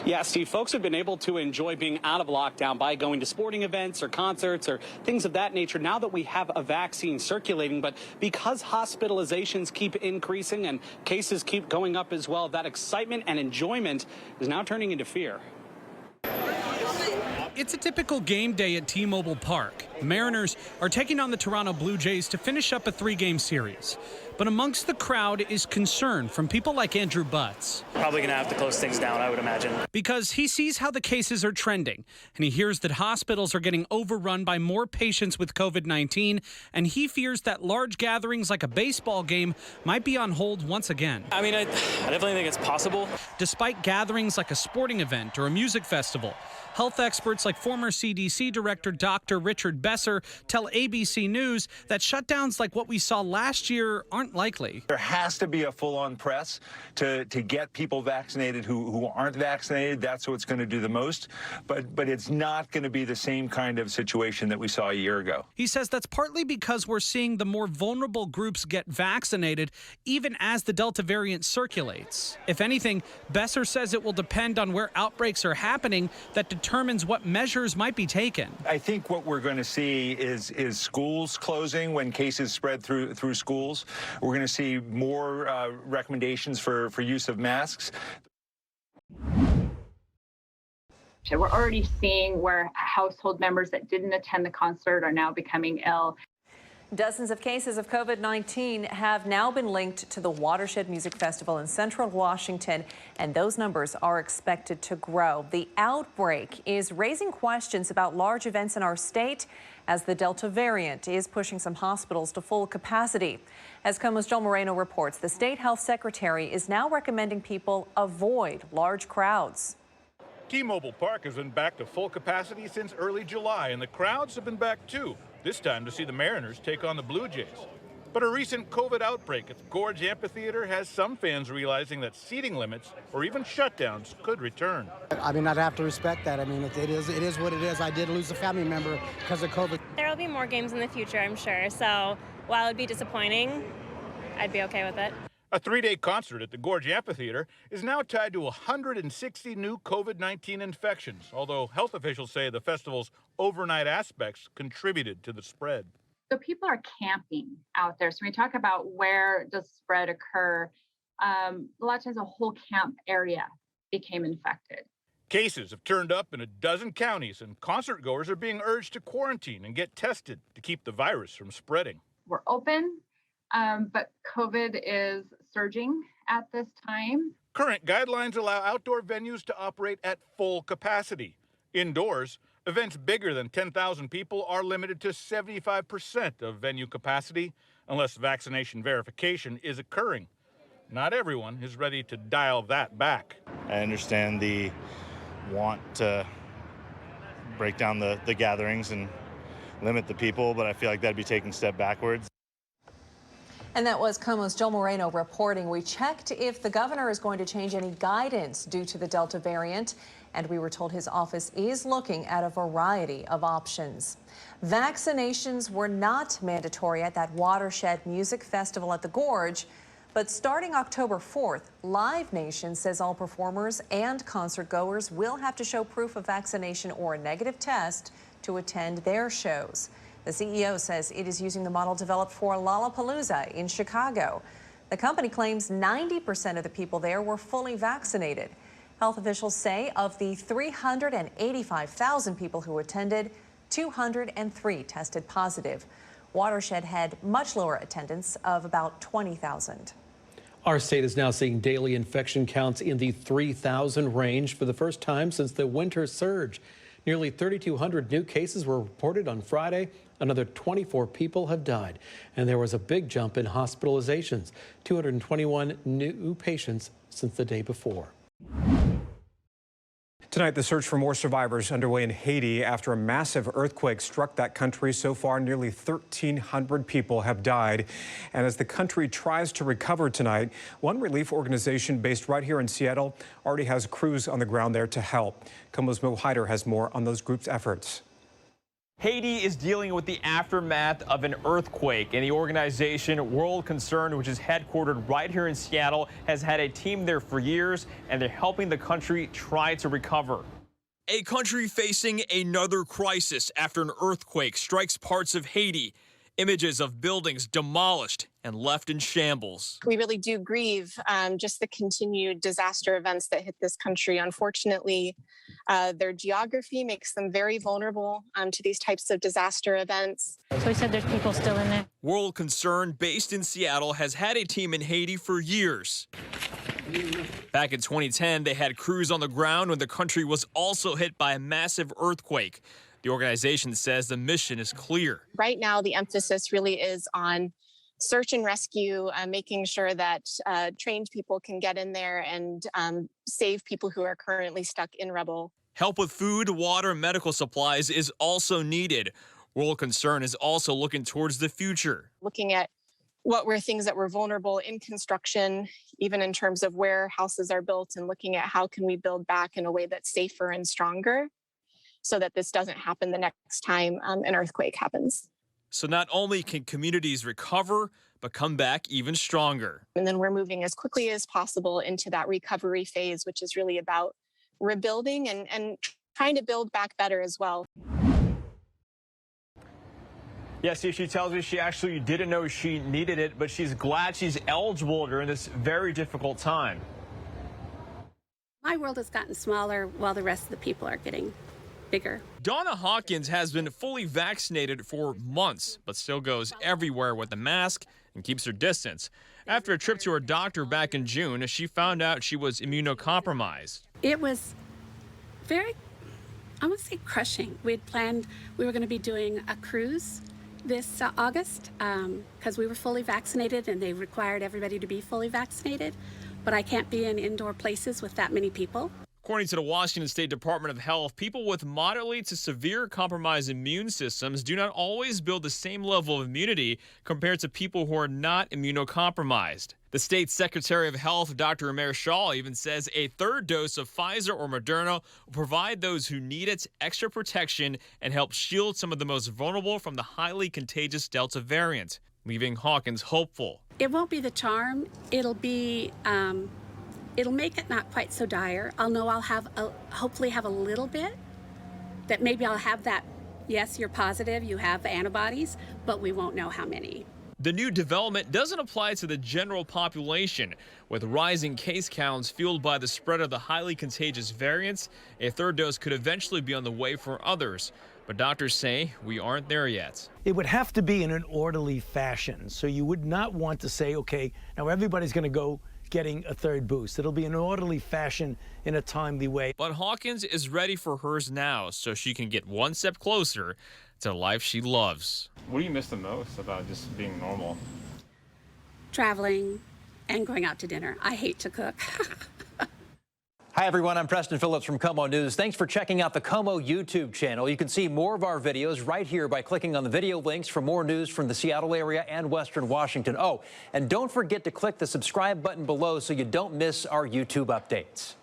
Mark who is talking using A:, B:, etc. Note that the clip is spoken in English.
A: Yeah, Steve, folks have been able to enjoy being out of lockdown by going to sporting events or concerts or things of that nature now that we have a vaccine circulating. But because hospitalizations keep increasing and cases keep going up as well, that excitement and enjoyment is now turning into fear. It's a typical game day at T-Mobile Park. The Mariners are taking on the Toronto Blue Jays to finish up a 3-game series. But amongst the crowd is concern from people like Andrew Butts.
B: Probably going to have to close things down, I would imagine.
A: Because he sees how the cases are trending, and he hears that hospitals are getting overrun by more patients with COVID-19, and he fears that large gatherings like a baseball game might be on hold once again.
B: I mean, I definitely think it's possible.
A: Despite gatherings like a sporting event or a music festival, health experts like former CDC Director Dr. Richard Besser tell ABC News that shutdowns like what we saw last year aren't likely.
C: There has to be a full-on press to get people vaccinated who aren't vaccinated. That's what's going to do the most. But it's not going to be the same kind of situation that we saw a year ago.
A: He says that's partly because we're seeing the more vulnerable groups get vaccinated even as the Delta variant circulates. If anything, Besser says it will depend on where outbreaks are happening that determines what measures might be taken.
C: I think what we're going to see is schools closing when cases spread through schools. We're going to see more recommendations for use of masks.
D: We're already seeing where household members that didn't attend the concert are now becoming ill.
E: Dozens of cases of COVID-19 have now been linked to the Watershed Music Festival in central Washington, and those numbers are expected to grow. The outbreak is raising questions about large events in our state as the Delta variant is pushing some hospitals to full capacity. As KOMO's Joel Moreno reports, the state health secretary is now recommending people avoid large crowds.
F: T-Mobile Park has been back to full capacity since early July, and the crowds have been back too, this time to see the Mariners take on the Blue Jays. But a recent COVID outbreak at the Gorge Amphitheatre has some fans realizing that seating limits or even shutdowns could return.
G: I mean, I'd have to respect that. I mean, it is what it is. I did lose a family member because of COVID.
H: There will be more games in the future, I'm sure. So while it would be disappointing, I'd be okay with it.
F: A 3-day concert at the Gorge Amphitheatre is now tied to 160 new COVID-19 infections, although health officials say the festival's overnight aspects contributed to the spread.
D: So people are camping out there. So when we talk about where does spread occur, a lot of times a whole camp area became infected.
F: Cases have turned up in a dozen counties, and concertgoers are being urged to quarantine and get tested to keep the virus from spreading.
D: We're open, but COVID is surging at this time.
F: Current guidelines allow outdoor venues to operate at full capacity. Indoors, events bigger than 10,000 people are limited to 75% of venue capacity unless vaccination verification is occurring. Not everyone is ready to dial that back.
I: I understand the want to break down the gatherings and limit the people, but I feel like that'd be taking a step backwards.
E: And that was KOMO's Joel Moreno reporting. We checked if the governor is going to change any guidance due to the Delta variant, and we were told his office is looking at a variety of options. Vaccinations were not mandatory at that Watershed Music Festival at the Gorge, but starting October 4th, Live Nation says all performers and concert goers will have to show proof of vaccination or a negative test to attend their shows. The CEO says it is using the model developed for Lollapalooza in Chicago. The company claims 90% of the people there were fully vaccinated. Health officials say of the 385,000 people who attended, 203 tested positive. Watershed had much lower attendance of about 20,000.
J: Our state is now seeing daily infection counts in the 3,000 range for the first time since the winter surge. Nearly 3,200 new cases were reported on Friday. Another 24 people have died, and there was a big jump in hospitalizations, 221 new patients since the day before.
K: Tonight, the search for more survivors underway in Haiti after a massive earthquake struck that country. So far, nearly 1,300 people have died. And as the country tries to recover tonight, one relief organization based right here in Seattle already has crews on the ground there to help. KOMO's Mo Hyder has more on those groups' efforts.
L: Haiti is dealing with the aftermath of an earthquake, and the organization World Concern, which is headquartered right here in Seattle, has had a team there for years, and they're helping the country try to recover.
M: A country facing another crisis after an earthquake strikes parts of Haiti. Images of buildings demolished and left in shambles.
N: We really do grieve just the continued disaster events that hit this country. Unfortunately, their geography makes them very vulnerable to these types of disaster events.
O: So he said there's people still in there.
M: World Concern, based in Seattle, has had a team in Haiti for years. Back in 2010, they had crews on the ground when the country was also hit by a massive earthquake. The organization says the mission is clear.
N: Right now, the emphasis really is on search and rescue, making sure that trained people can get in there and save people who are currently stuck in rubble.
M: Help with food, water, and medical supplies is also needed. World Concern is also looking towards the future.
N: Looking at what were things that were vulnerable in construction, even in terms of where houses are built, and looking at how can we build back in a way that's safer and stronger, so that this doesn't happen the next time an earthquake happens.
M: So not only can communities recover, but come back even stronger.
N: And then we're moving as quickly as possible into that recovery phase, which is really about rebuilding and trying to build back better as well.
L: Yeah, see, she tells me she actually didn't know she needed it, but she's glad she's eligible during this very difficult time.
P: My world has gotten smaller while the rest of the people are getting bigger.
M: Donna Hawkins has been fully vaccinated for months, but still goes everywhere with a mask and keeps her distance. After a trip to her doctor back in June, she found out she was immunocompromised.
P: It was very, I want to say, crushing. We had planned we were going to be doing a cruise this August because we were fully vaccinated and they required everybody to be fully vaccinated, but I can't be in indoor places with that many people.
M: According to the Washington State Department of Health, people with moderately to severe compromised immune systems do not always build the same level of immunity compared to people who are not immunocompromised. The state's Secretary of Health, Dr. Amer Shaw, even says a third dose of Pfizer or Moderna will provide those who need it extra protection and help shield some of the most vulnerable from the highly contagious Delta variant, leaving Hawkins hopeful.
P: It won't be the charm. It'll be it'll make it not quite so dire. I'll know I'll have hopefully have a little bit, that maybe I'll have that, yes, you're positive, you have antibodies, but we won't know how many.
M: The new development doesn't apply to the general population. With rising case counts fueled by the spread of the highly contagious variants, a third dose could eventually be on the way for others. But doctors say we aren't there yet.
Q: It would have to be in an orderly fashion. So you would not want to say, okay, now everybody's going to go getting a third boost. It'll be in an orderly fashion in a timely way.
M: But Hawkins is ready for hers now so she can get one step closer to the life she loves.
L: What do you miss the most about just being normal?
P: Traveling and going out to dinner. I hate to cook.
R: Hi, everyone. I'm Preston Phillips from KOMO News. Thanks for checking out the KOMO YouTube channel. You can see more of our videos right here by clicking on the video links for more news from the Seattle area and Western Washington. Oh, and don't forget to click the subscribe button below so you don't miss our YouTube updates.